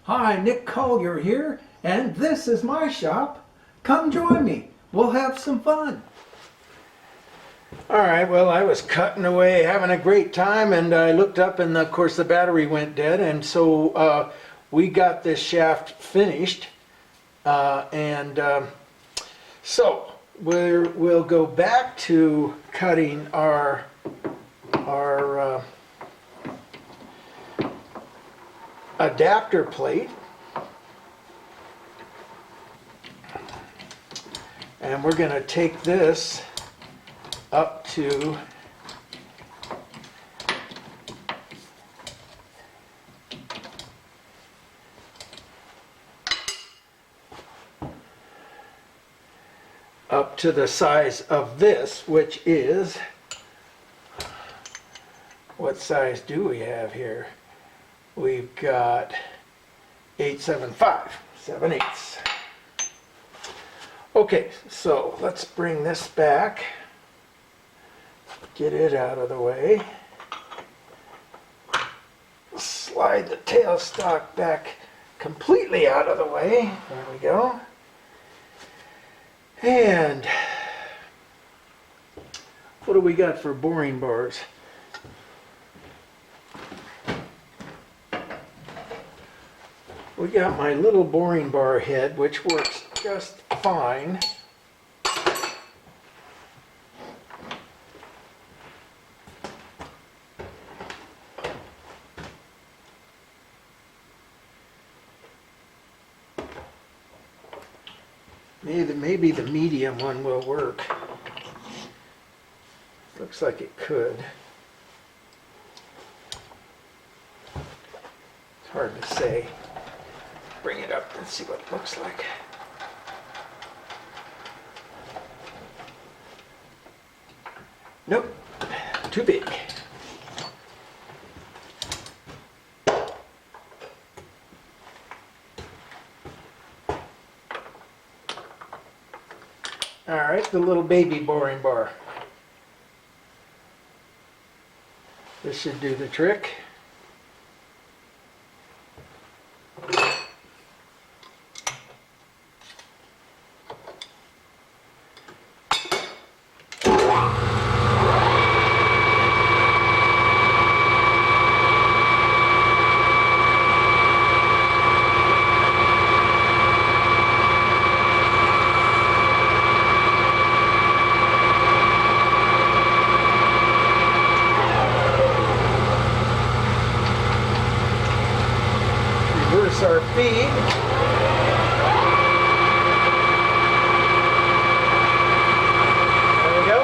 Hi, Nick Collier here, and this is my shop. Come join me. We'll have some fun. All right, well, I was cutting away, having a great time, and I looked up and of course the battery went dead, and so we got this shaft finished. So we'll go back to cutting our adapter plate, and we're going to take this up to the size of this, which is, what size do we have here? We've got 875, 7/8. Okay, so let's bring this back, get it out of the way, slide the tailstock back completely out of the way, there we go. And what do we got for boring bars? We got my little boring bar head, which works just fine. Maybe the medium one will work. Looks like it could. It's hard to say. Bring it up and see what it looks like. Nope, too big. All right, the little baby boring bar. This should do the trick. Reverse our feed. There we go.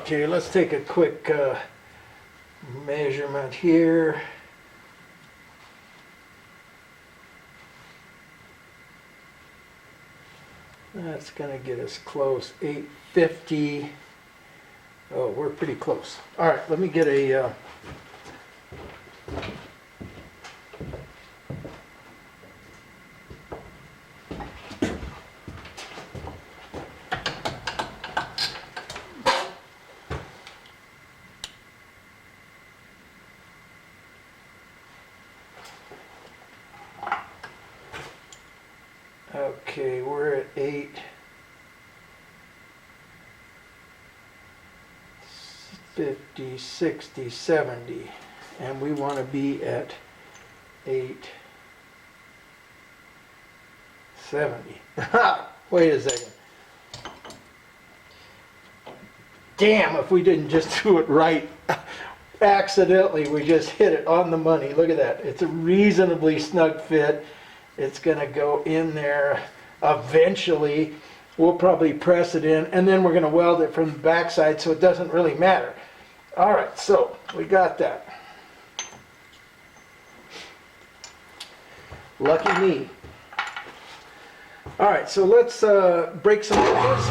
Okay, let's take a quick measurement here. That's going to get us close, 850. Oh, we're pretty close. All right, let me get a Okay, we're at 8, 50, 60, 70, and we want to be at 8, 70. Wait a second. Damn, if we didn't just do it right. Accidentally, we just hit it on the money. Look at that. It's a reasonably snug fit. It's going to go in there eventually. We'll probably press it in, and then we're going to weld it from the backside, so it doesn't really matter. All right, so we got that. Lucky me. All right, so let's break some edges.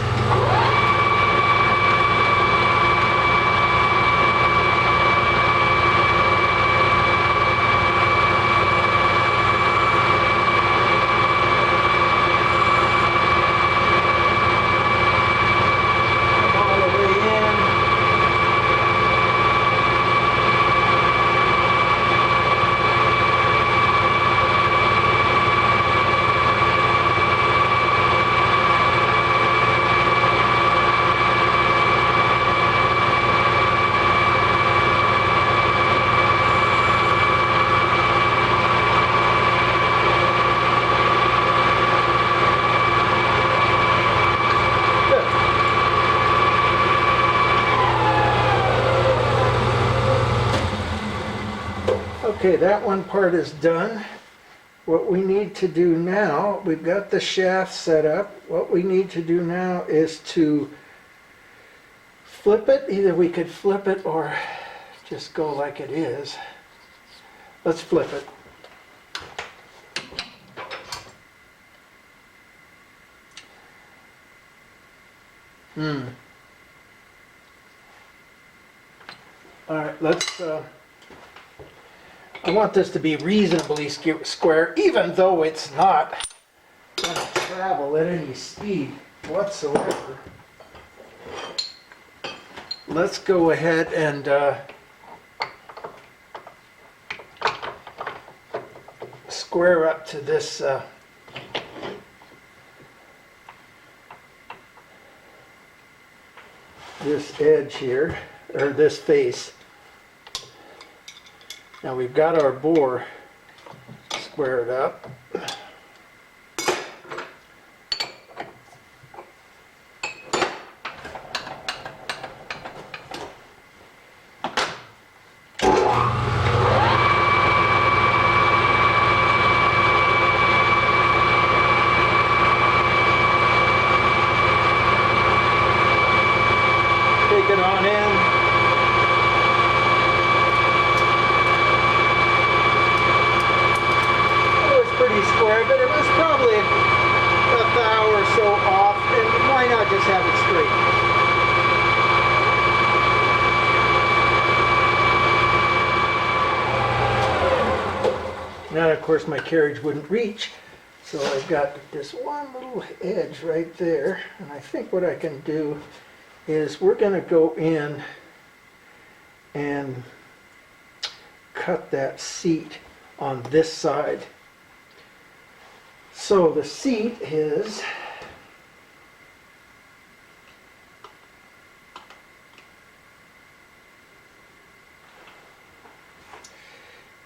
Okay, that one part is done. What we need to do now, we've got the shaft set up. What we need to do now is to flip it. Either we could flip it or just go like it is. Let's flip it. All right, let's I want this to be reasonably square, even though it's not going to travel at any speed whatsoever. Let's go ahead and square up to this this edge here, or this face. Now we've got our bore squared up. Take it on in. Square, but it was probably a thou or so off, and why not just have it straight? Now, of course, my carriage wouldn't reach, so I've got this one little edge right there, and I think what I can do is we're going to go in and cut that seat on this side. So the seat is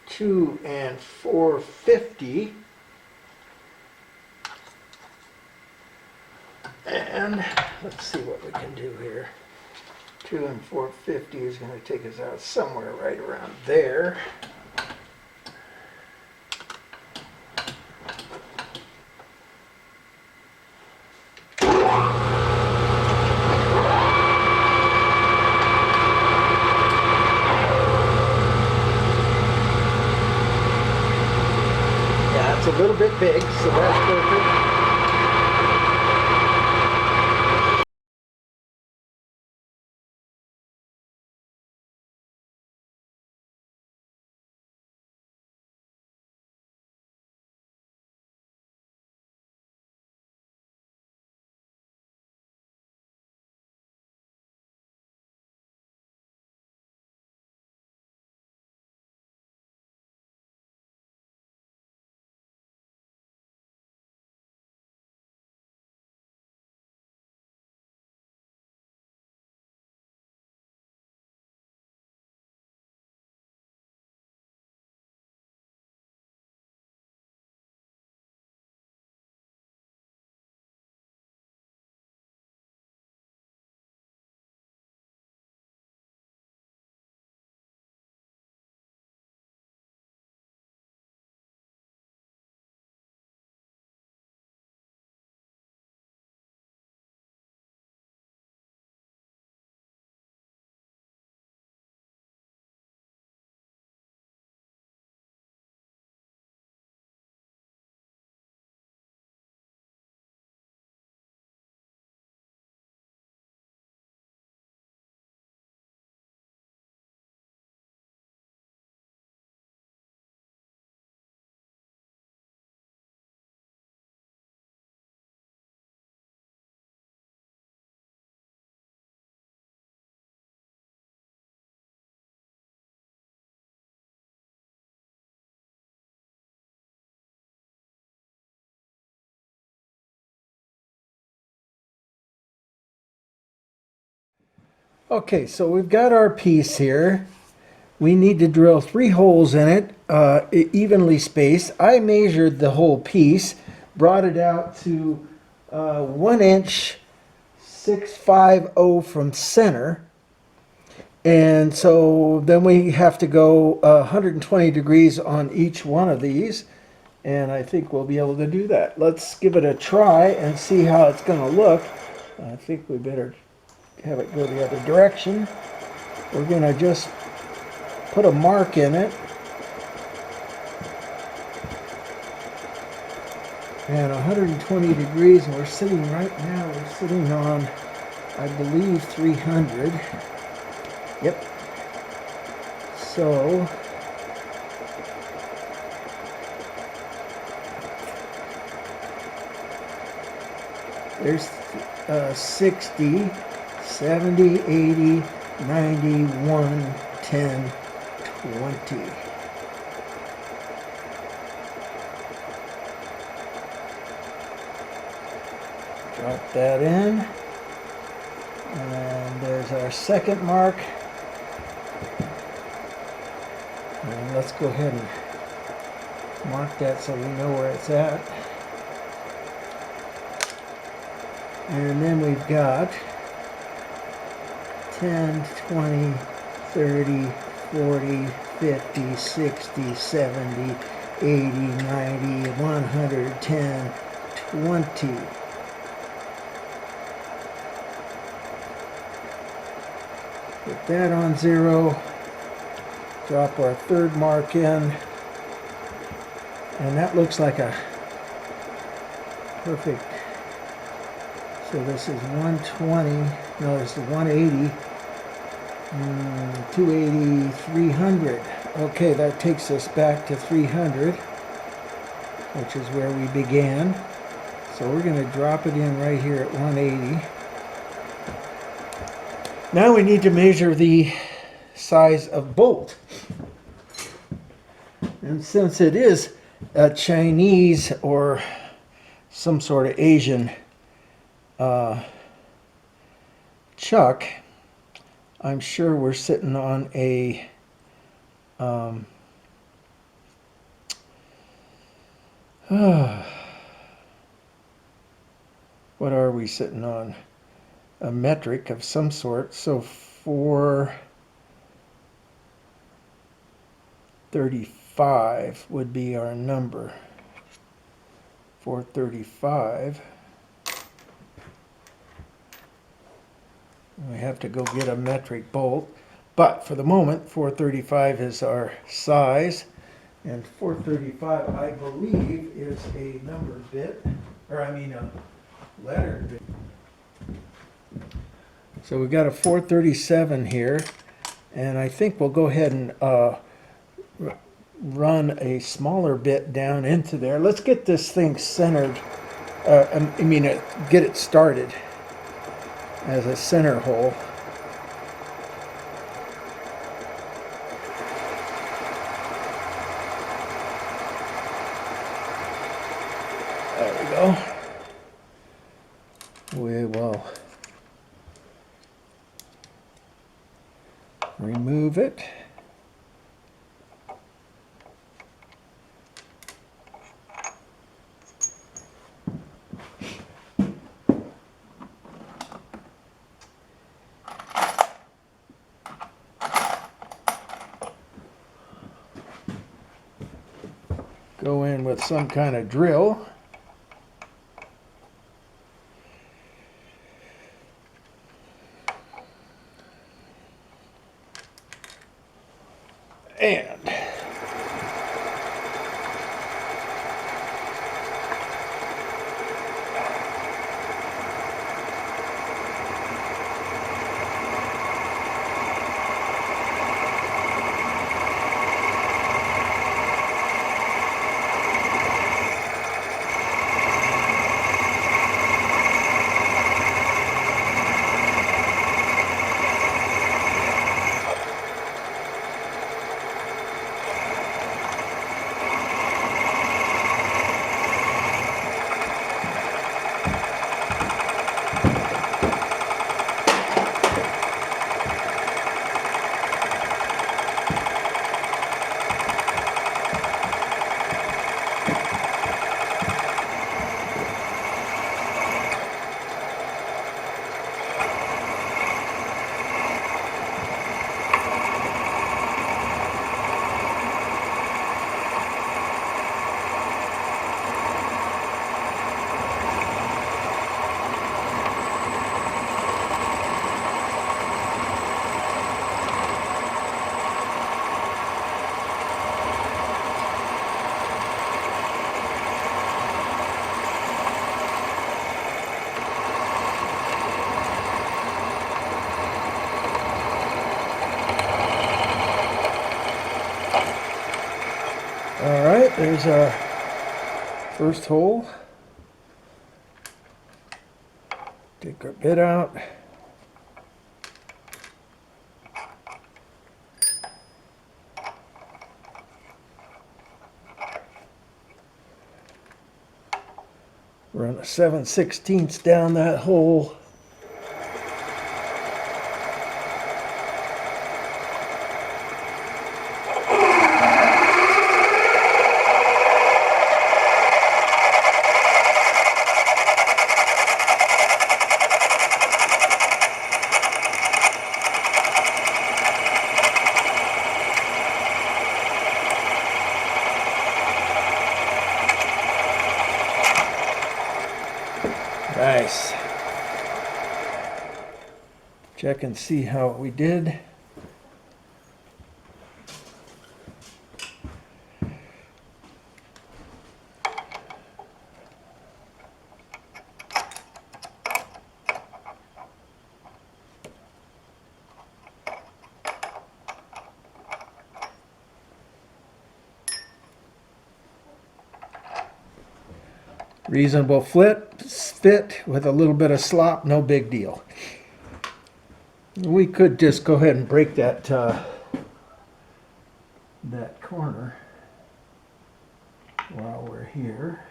$2 and $4.50, and let's see what we can do here. $2 and $4.50 is going to take us out somewhere right around there. A little bit big, so that's perfect. Okay, so we've got our piece here. We need to drill 3 holes in it, evenly spaced. I measured the whole piece, brought it out to 1 inch 650 from center. And so then we have to go 120 degrees on each one of these. And I think we'll be able to do that. Let's give it a try and see how it's going to look. I think we better have it go the other direction. We're going to just put a mark in it. And 120 degrees, and we're sitting right now, we're sitting on, I believe, 300. Yep. So, there's 60, 70, 80, 91, 10, 20. Drop that in. And there's our second mark. And let's go ahead and mark that so we know where it's at. And then we've got 10, 20, 30, 40, 50, 60, 70, 80, 90, 110, 20. Put that on 0. Drop our third mark in. And that looks like a perfect. So this is 120. No, this is 180. 280, 300. Okay, that takes us back to 300, which is where we began. So we're going to drop it in right here at 180. Now we need to measure the size of bolt. And since it is a Chinese or some sort of Asian chuck, I'm sure we're sitting on a what are we sitting on? A metric of some sort. So 435 would be our number. 435. We have to go get a metric bolt, but for the moment 435 is our size, and 435 I believe is a number bit, or I mean a letter bit. So we've got a 437 here, and I think we'll go ahead and run a smaller bit down into there. Let's get this thing centered, get it started as a center hole. There we go. We will remove it. Go in with some kind of drill. And All right, there's our first hole. Take our bit out. Run a 7/16 down that hole. Nice. Check and see how we did. Reasonable fit with a little bit of slop, no big deal. We could just go ahead and break that that corner while we're here.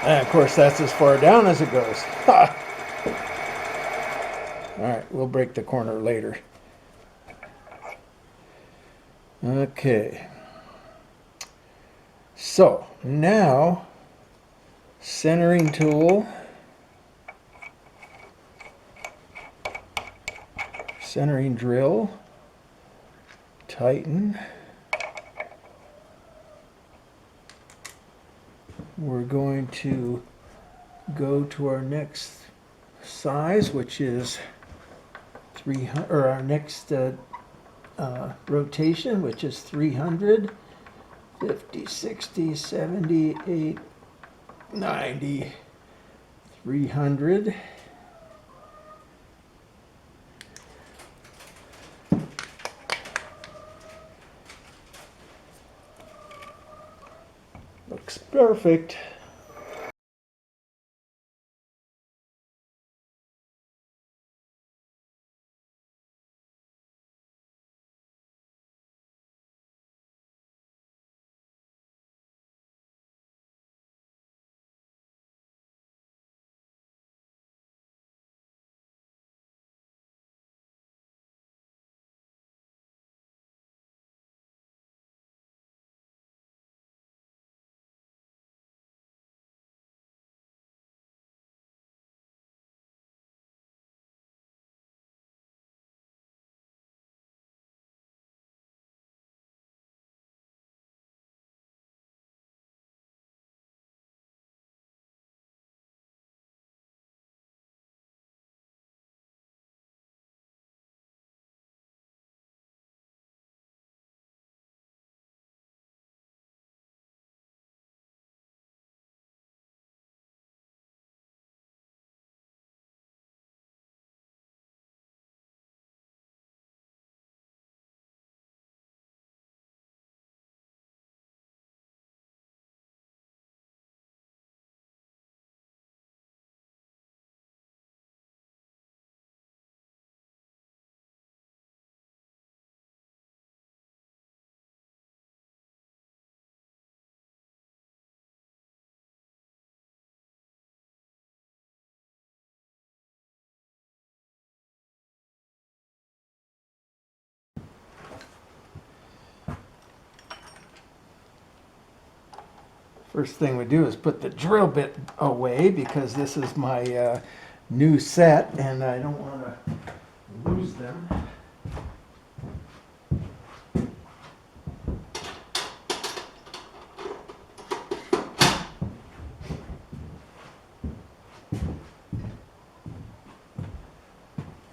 And of course, that's as far down as it goes. All right, we'll break the corner later. Okay. So now, centering tool, centering drill, tighten. We're going to go to our next size, which is 300, or our next rotation, which is 300, 50, 60, 70, 80, 90, 300. Looks perfect. First thing we do is put the drill bit away because this is my new set and I don't want to lose them.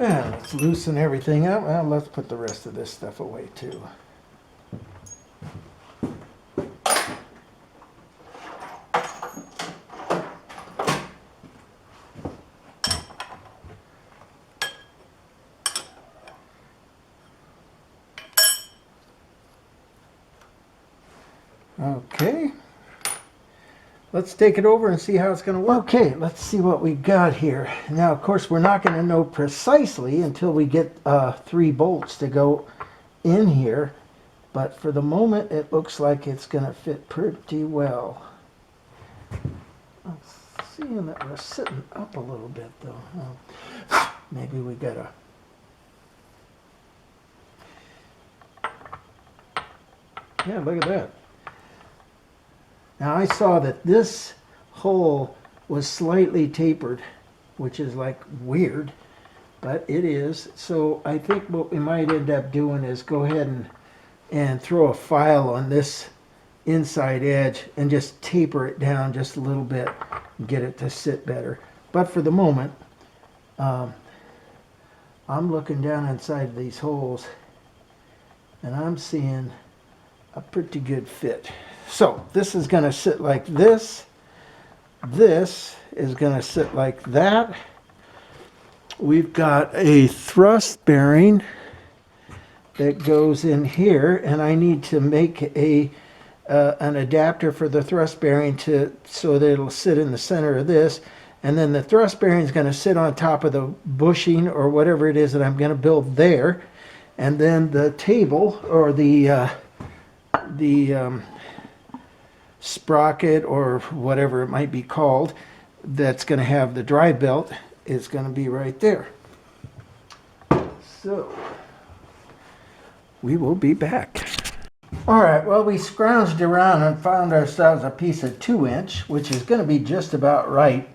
And let's Let's loosen everything up. Well, let's put the rest of this stuff away too. Okay, let's take it over and see how it's going to work. Okay, let's see what we got here. Now, of course, we're not going to know precisely until we get 3 bolts to go in here, but for the moment, it looks like it's going to fit pretty well. I'm seeing that we're sitting up a little bit, though. Maybe we got to... Yeah, look at that. Now I saw that this hole was slightly tapered, which is like weird, but it is. So I think what we might end up doing is go ahead and throw a file on this inside edge and just taper it down just a little bit and get it to sit better. But for the moment, I'm looking down inside these holes and I'm seeing a pretty good fit. So this is going to sit like this. This is going to sit like that. We've got a thrust bearing that goes in here, and I need to make an adapter for the thrust bearing so that it'll sit in the center of this. And then the thrust bearing is going to sit on top of the bushing or whatever it is that I'm going to build there. And then the table or the sprocket or whatever it might be called that's going to have the drive belt is going to be right there. So we will be back. All right, well, we scrounged around and found ourselves a piece of 2-inch, which is going to be just about right.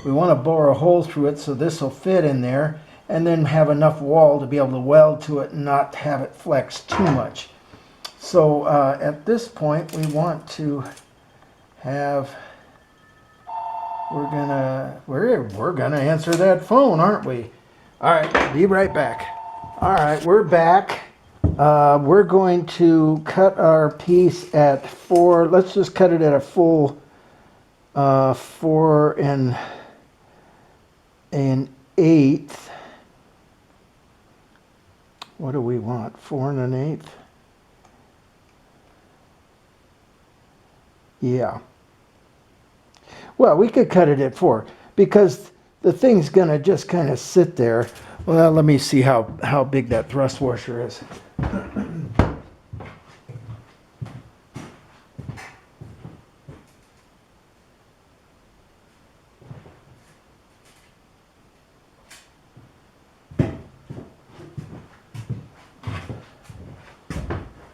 We want to bore a hole through it so this will fit in there and then have enough wall to be able to weld to it and not have it flex too much. So at this point we want to have, we're gonna answer that phone, aren't we? All right, be right back. All right, we're back. We're going to cut our piece at 4. Let's just cut it at a full 4 1/8. What do we want? 4 1/8. Yeah. Well, we could cut it at 4 because the thing's going to just kind of sit there. Well, let me see how big that thrust washer is.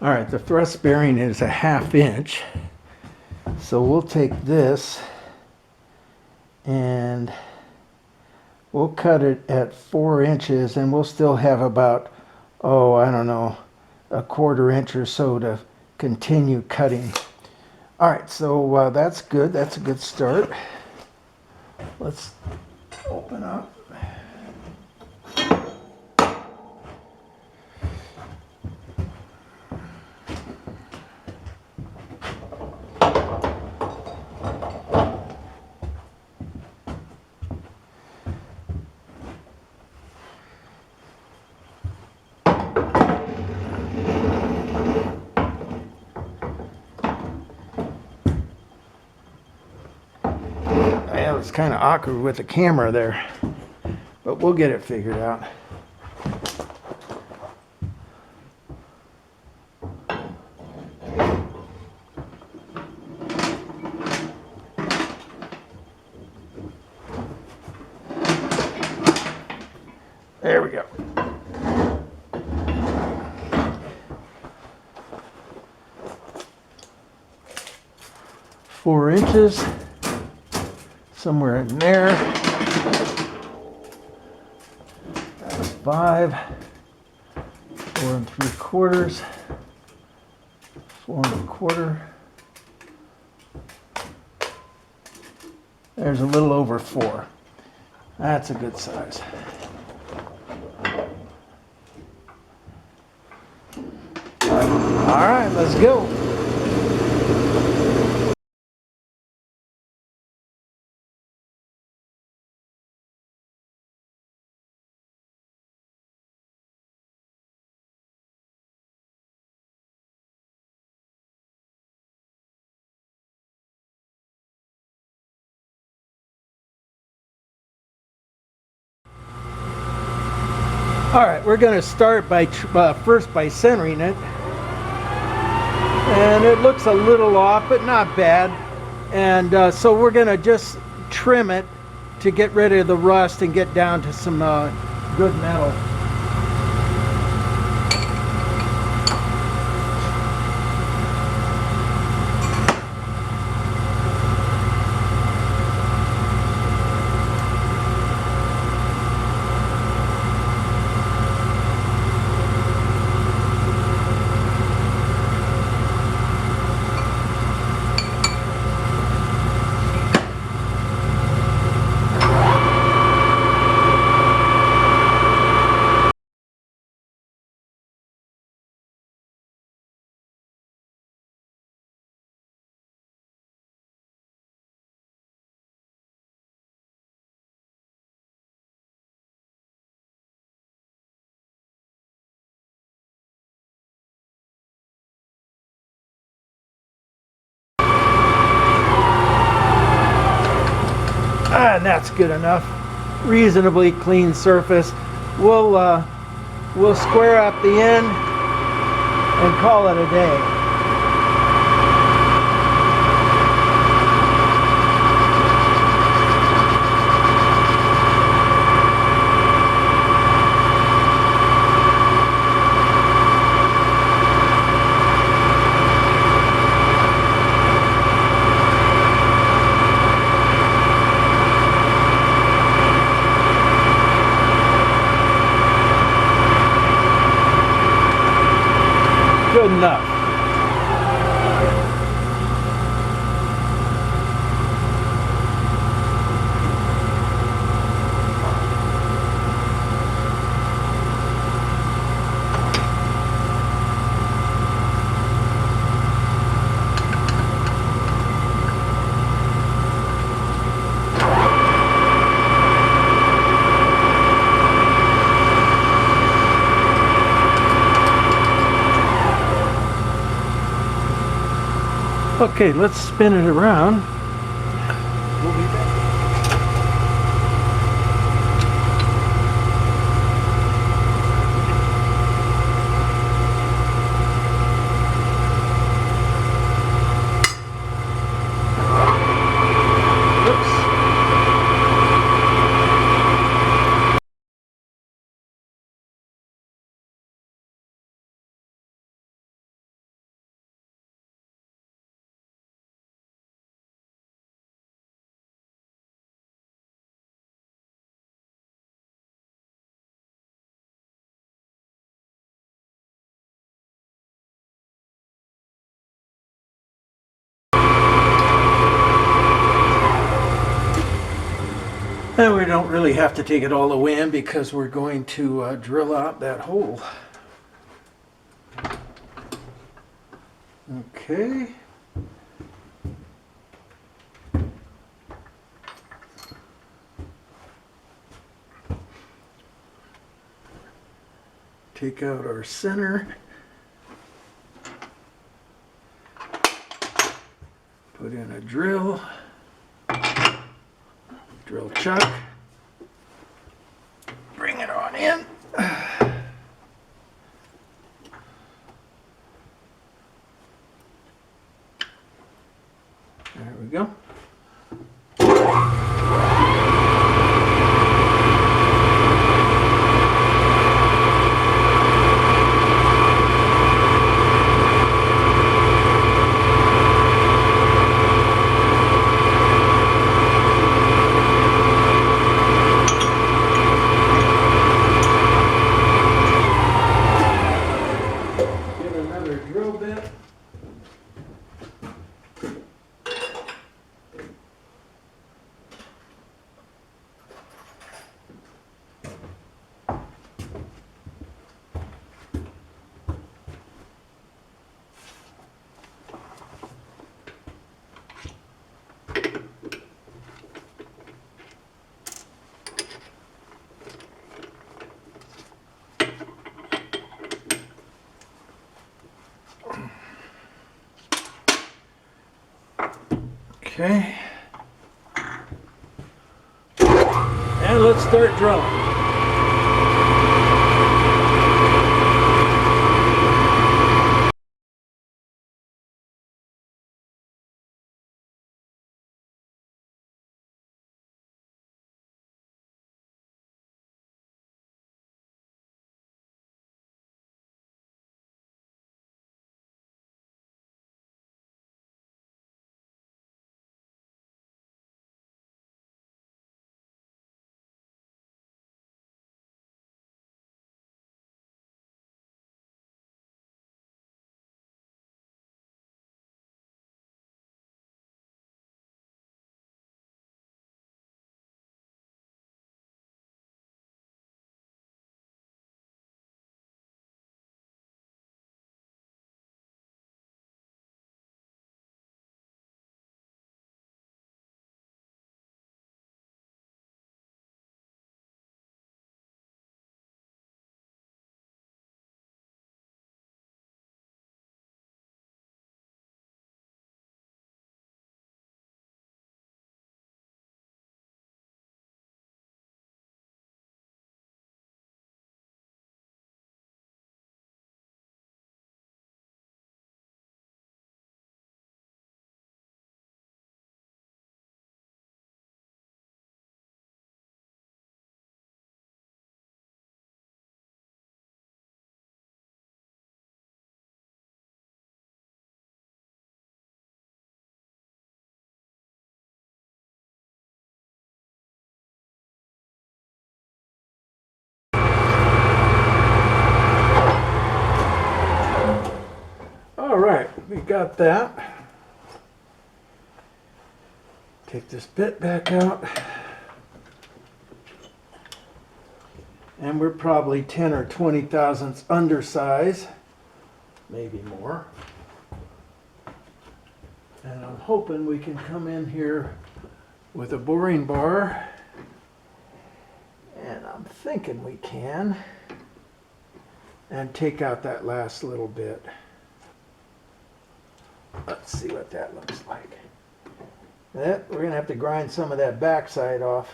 All right, the thrust bearing is a 1/2 inch. So we'll take this and we'll cut it at 4 inches and we'll still have about, oh, I don't know, a 1/4 inch or so to continue cutting. All right, so that's good. That's a good start. Let's open up. It's kind of awkward with the camera there, but we'll get it figured out. There we go. Four inches. Somewhere in there. That's 5, 4 3/4, 4 1/4. There's a little over 4. That's a good size. All right, let's go. All right, we're going to start by first by centering it. And it looks a little off, but not bad. And so we're going to just trim it to get rid of the rust and get down to some good metal. And that's good enough. Reasonably clean surface. We'll square up the end and call it a day. Good enough. Okay, let's spin it around. We'll be back. And we don't really have to take it all the way in because we're going to drill out that hole. Okay. Take out our center. Put in a drill. Drill chuck. Bring it on in. There we go. Okay. And let's start drilling. All right, we got that. Take this bit back out. And we're probably 10 or 20 thousandths undersize, maybe more. And I'm hoping we can come in here with a boring bar. And I'm thinking we can. And take out that last little bit. Let's see what that looks like. We're going to have to grind some of that backside off.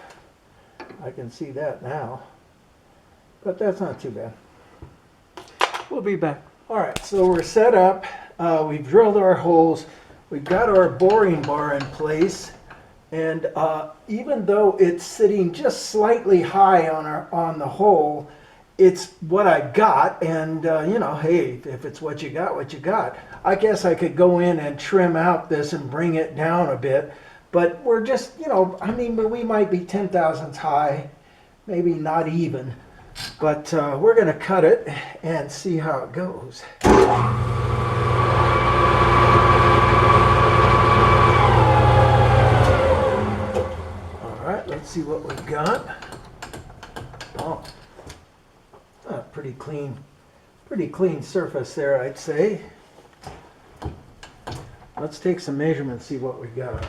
I can see that now. But that's not too bad. We'll be back. All right, so we're set up. We've drilled our holes. We've got our boring bar in place. And even though it's sitting just slightly high on the hole, it's what I got. And, you know, hey, if it's what you got, what you got. I guess I could go in and trim out this and bring it down a bit. But we're just, you know, I mean, we might be 10 thousandths high, maybe not even. But we're going to cut it and see how it goes. All right, let's see what we've got. Oh, pretty clean surface there, I'd say. Let's take some measurements, see what we've got.